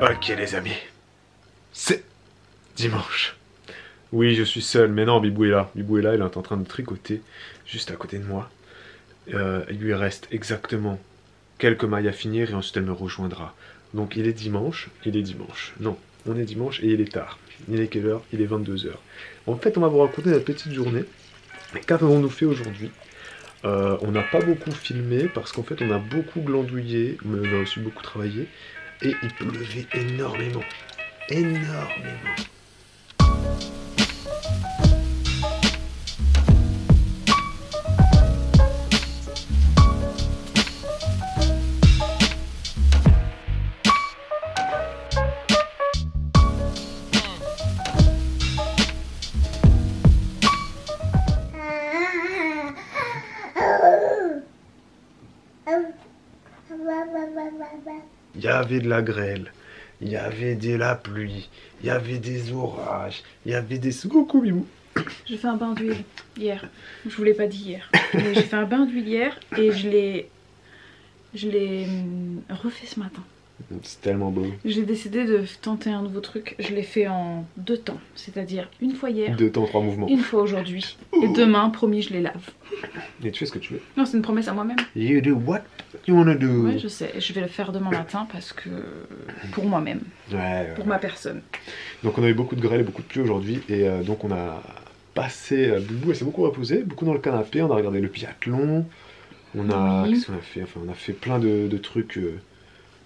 Ok les amis, c'est dimanche. Oui, je suis seul, mais non, Bibou est là. Bibou est là, il est en train de tricoter juste à côté de moi. Il lui reste exactement quelques mailles à finir et ensuite elle me rejoindra. Donc il est dimanche. Non, on est dimanche et il est tard. Il est quelle heure? Il est 22 h. En fait, on va vous raconter notre petite journée. Qu'avons-nous fait aujourd'hui? On n'a pas beaucoup filmé parce qu'en fait on a beaucoup glandouillé, mais on a aussi beaucoup travaillé. Et il pleuvait énormément. Énormément. Il y avait de la grêle, il y avait de la pluie, il y avait des orages, il y avait des... Coucou Bibou. J'ai fait un bain d'huile hier. Je vous l'ai pas dit hier. Mais j'ai fait un bain d'huile hier et je l'ai refait ce matin. C'est tellement beau. J'ai décidé de tenter un nouveau truc. Je l'ai fait en 2 temps. C'est-à-dire une fois hier. 2 temps, 3 mouvements. Une fois aujourd'hui. Et demain, promis, je les lave. Et tu fais ce que tu veux. Non, c'est une promesse à moi-même. You do what you wanna do. Ouais, je sais. Je vais le faire demain matin parce que... Pour moi-même. Ouais. Pour ma personne. Donc on a eu beaucoup de grêle et beaucoup de pluie aujourd'hui. Et donc on a passé... Bibou, elle s'est beaucoup reposée. Beaucoup dans le canapé. On a regardé le biathlon. On a... Oui. Qu'est-ce qu'on a fait? Enfin, on a fait plein de trucs...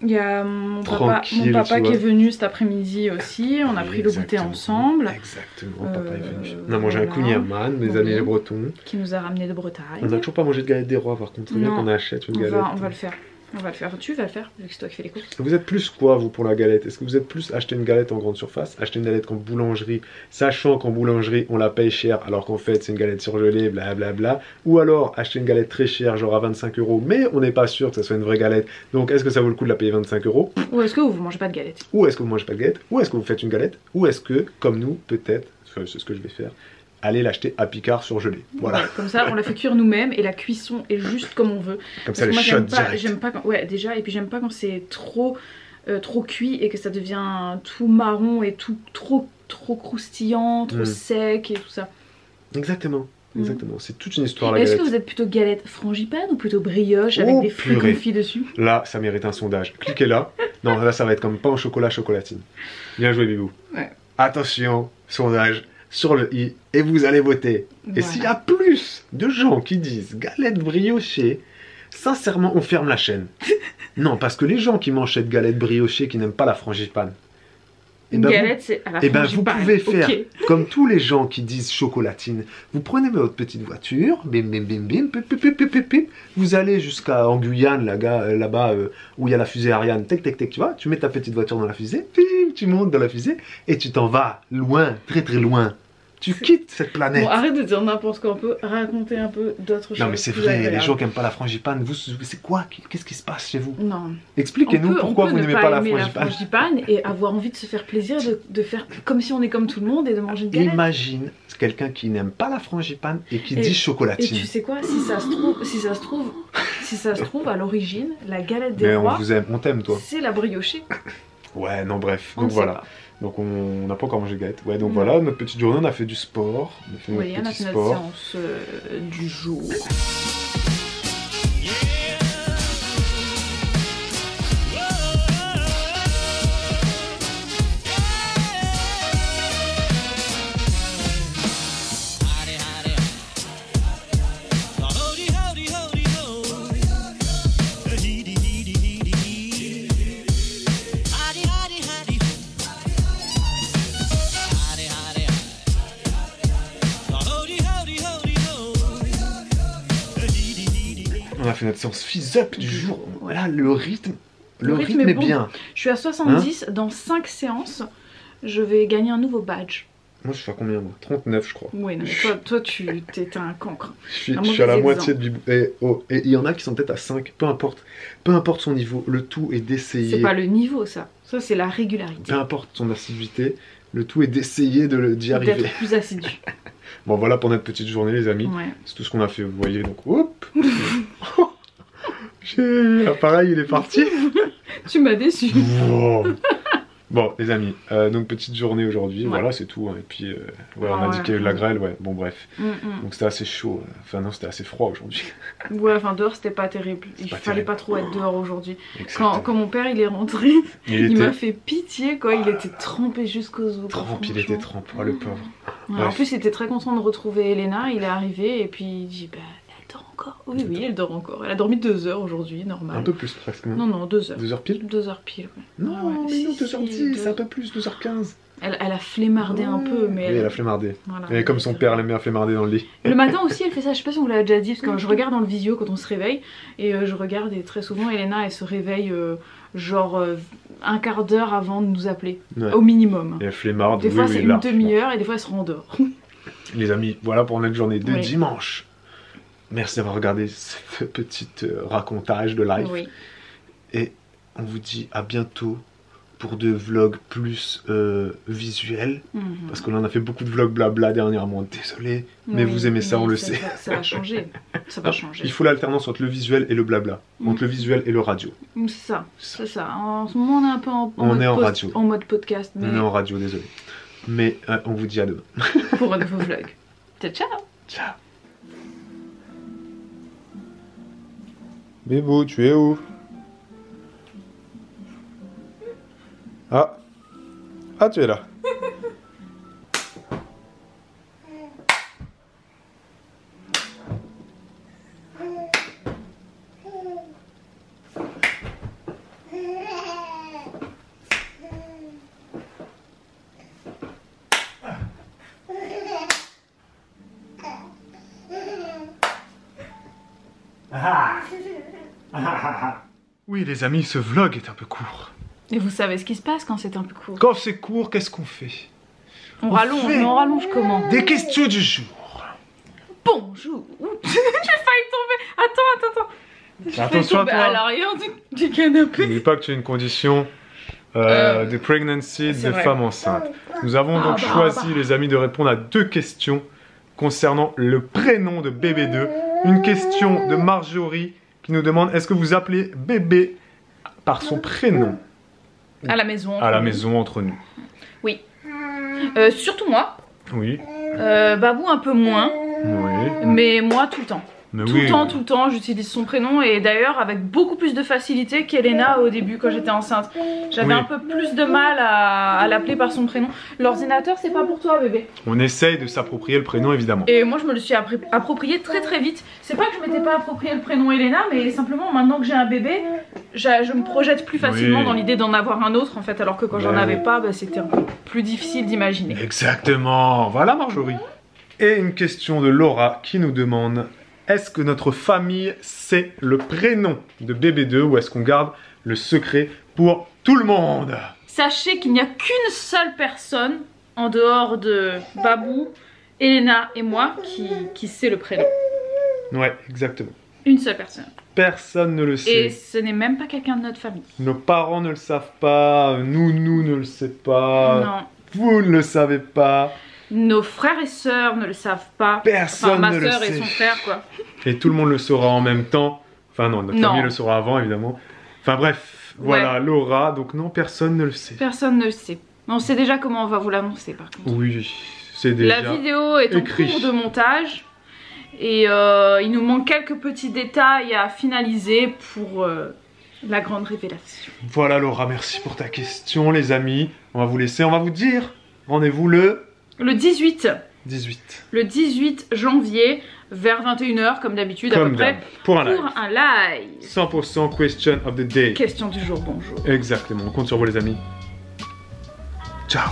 Il y a mon papa qui est venu cet après-midi aussi. On a pris le goûter ensemble. Exactement, papa est venu. On a mangé un kouign-amann, mes amis les Bretons. Qui nous a ramené de Bretagne. On n'a toujours pas mangé de galette des rois, par contre. C'est bien qu'on achète une galette. On va le faire. On va le faire. Tu vas le faire, vu que c'est toi qui fais les courses. Vous êtes plus quoi, vous, pour la galette? Est-ce que vous êtes plus acheter une galette en grande surface, acheter une galette en boulangerie, sachant qu'en boulangerie, on la paye cher, alors qu'en fait, c'est une galette surgelée, blablabla, ou alors acheter une galette très chère, genre à 25 €, mais on n'est pas sûr que ça soit une vraie galette, donc est-ce que ça vaut le coup de la payer 25 €? Ou est-ce que vous mangez pas de galette? Ou est-ce que vous mangez pas de galette? Ou est-ce que vous faites une galette? Ou est-ce que, comme nous, peut-être, c'est ce que je vais faire, aller l'acheter à Picard surgelé. Voilà. Ouais, comme ça, on la fait cuire nous-mêmes et la cuisson est juste comme on veut. Comme ça, les shots direct. J'aime pas quand... Ouais, déjà, et puis j'aime pas quand c'est trop cuit et que ça devient tout marron et tout trop croustillant, trop sec et tout ça. Exactement. Exactement, c'est toute une histoire la galette. Est-ce que vous êtes plutôt galette frangipane ou plutôt brioche avec des fruits confits dessus? Là, ça mérite un sondage. Cliquez là. Non, là, ça va être comme pain au chocolat chocolatine. Bien joué, Bibou. Ouais. Attention, sondage sur le i et vous allez voter. Voilà. Et s'il y a plus de gens qui disent galette briochée, sincèrement, on ferme la chaîne. Non, parce que les gens qui mangent cette galette briochée qui n'aiment pas la frangipane, galette, c'est à la frangipane. Vous pouvez faire comme tous les gens qui disent chocolatine. Vous prenez votre petite voiture, bim bim bim bim, pip, pip, pip, pip, pip, vous allez jusqu'à en Guyane, là-bas où il y a la fusée Ariane, tec tec tec, tu vois, tu mets ta petite voiture dans la fusée, pim, tu montes dans la fusée et tu t'en vas loin, très très loin. Tu quittes cette planète. Bon, arrête de dire n'importe quoi, on peut raconter un peu d'autres choses. Non mais c'est vrai, les gens qui n'aiment pas la frangipane, c'est quoi? Qu'est-ce qui se passe chez vous? Non. Expliquez-nous pourquoi vous n'aimez pas la frangipane et avoir envie de se faire plaisir, de faire comme si on est comme tout le monde et de manger une galette. Imagine quelqu'un qui n'aime pas la frangipane et qui dit chocolatine. Et tu sais quoi, si ça se trouve à l'origine, la galette des rois, on t'aime toi. C'est la briochée. Ouais, non bref, donc voilà. Donc on n'a pas encore mangé de galette. Ouais, donc voilà, notre petite journée, on a fait du sport. On a fait notre séance du jour. On a fait notre séance fizz-up du jour. Voilà, le rythme est bon. Bien. Je suis à 70, dans 5 séances, je vais gagner un nouveau badge. Moi, je suis à combien, moi? 39, je crois. Oui, non, toi tu t'es un cancre. Je suis à la moitié de Bibou. Et il y en a qui sont peut-être à 5, peu importe. Peu importe son niveau, le tout est d'essayer. C'est pas le niveau, ça. Ça, c'est la régularité. Peu importe son assiduité, le tout est d'essayer d'y arriver. D'être plus assidu. Bon, voilà pour notre petite journée, les amis. Ouais. C'est tout ce qu'on a fait, vous voyez. Donc, hop. L'appareil, il est parti. Tu m'as déçu. Wow. Bon, les amis, donc petite journée aujourd'hui, voilà, c'est tout. Hein. Et puis, ouais, on a dit qu'il y a eu de la grêle, ouais, bon, bref. Donc c'était assez chaud, enfin non, c'était assez froid aujourd'hui. Ouais, enfin dehors c'était pas terrible. Il fallait pas trop être dehors aujourd'hui. Quand mon père il est rentré, il m'a fait pitié, quoi. Il était trempé jusqu'aux os. Il était trempé, oh, le pauvre. Ouais, en plus, il était très content de retrouver Elena. Il est arrivé et puis il dit, bah, elle dort encore. Oui, oui, elle dort encore. Elle a dormi 2 heures aujourd'hui, normal. Un peu plus presque. Non, 2 heures. 2 heures pile 2 heures pile, ouais. Non, mais non, 2h10, c'est un peu plus, 2h15. Elle a flémardé un peu, mais... Oui, elle a flémardé. Voilà, et comme son père, elle aime bien flémarder dans le lit. Le matin aussi, elle fait ça, je sais pas si on vous l'a déjà dit, parce que quand je regarde dans le visio quand on se réveille, et je regarde, et très souvent, Elena, elle se réveille genre un quart d'heure avant de nous appeler, au minimum. Et elle flémarde, des fois c'est une demi-heure, et des fois elle se rendort. Les amis, voilà pour notre journée de dimanche. Merci d'avoir regardé ce petit racontage de live. Oui. Et on vous dit à bientôt pour de vlogs plus visuels. Parce que là on a fait beaucoup de vlogs blabla dernièrement. Désolé, mais vous aimez ça, on le sait. Ça va changer. Ça va changer. Il faut l'alternance entre le visuel et le blabla. Entre le visuel et le radio. C'est ça. En ce moment on est un peu en mode podcast. Mais... On est en radio, désolé. Mais on vous dit à demain. Pour un nouveau vlog. Ciao, ciao. Ciao. Bébou, tu es où? Ah, tu es là. Oui les amis, ce vlog est un peu court. Et vous savez ce qui se passe quand c'est un peu court? Quand c'est court, qu'est-ce qu'on fait? On rallonge, mais on rallonge comment? Des questions du jour. Bonjour. J'ai failli tomber. Attends. J'ai failli tomber à l'arrière du canapé. N'oublie pas que tu as une condition de pregnancy de femme enceinte. Nous avons donc choisi, les amis, de répondre à 2 questions concernant le prénom de bébé 2. Une question de Marjorie qui nous demande: est-ce que vous appelez bébé par son prénom? À la maison. À la maison, entre nous. Oui. Surtout moi. Oui. Babou un peu moins. Oui. Mais moi tout le temps. Mais tout le temps, j'utilise son prénom, et d'ailleurs avec beaucoup plus de facilité qu'Elena au début quand j'étais enceinte. J'avais un peu plus de mal à l'appeler par son prénom. L'ordinateur, c'est pas pour toi, bébé. On essaye de s'approprier le prénom, évidemment. Et moi je me le suis approprié très vite. C'est pas que je m'étais pas approprié le prénom Elena, mais simplement maintenant que j'ai un bébé, je me projette plus facilement dans l'idée d'en avoir un autre en fait, alors que quand j'en avais pas, c'était un peu plus difficile d'imaginer. Exactement, voilà Marjorie. Et une question de Laura qui nous demande: est-ce que notre famille sait le prénom de bébé 2 ou est-ce qu'on garde le secret pour tout le monde? Sachez qu'il n'y a qu'une seule personne en dehors de Babou, Elena et moi qui sait le prénom. Ouais, exactement. Une seule personne. Personne ne le sait. Et ce n'est même pas quelqu'un de notre famille. Nos parents ne le savent pas, nous ne le savons pas. Non. Vous ne le savez pas. Nos frères et sœurs ne le savent pas. Personne ne le sait. Ma sœur et son frère, quoi. Et tout le monde le saura en même temps. Enfin non, notre famille le saura avant, évidemment. Enfin bref, voilà, Laura. Donc non, personne ne le sait. Personne ne le sait. On sait déjà comment on va vous l'annoncer, par contre. Oui, c'est déjà la vidéo est en cours de montage. Et il nous manque quelques petits détails à finaliser pour la grande révélation. Voilà Laura, merci pour ta question, les amis. On va vous laisser, on va vous dire rendez-vous le 18. Le 18 janvier, vers 21 h, comme d'habitude, à peu près, pour un live. 100% question of the day. Question du jour, bonjour. Exactement, on compte sur vous les amis. Ciao.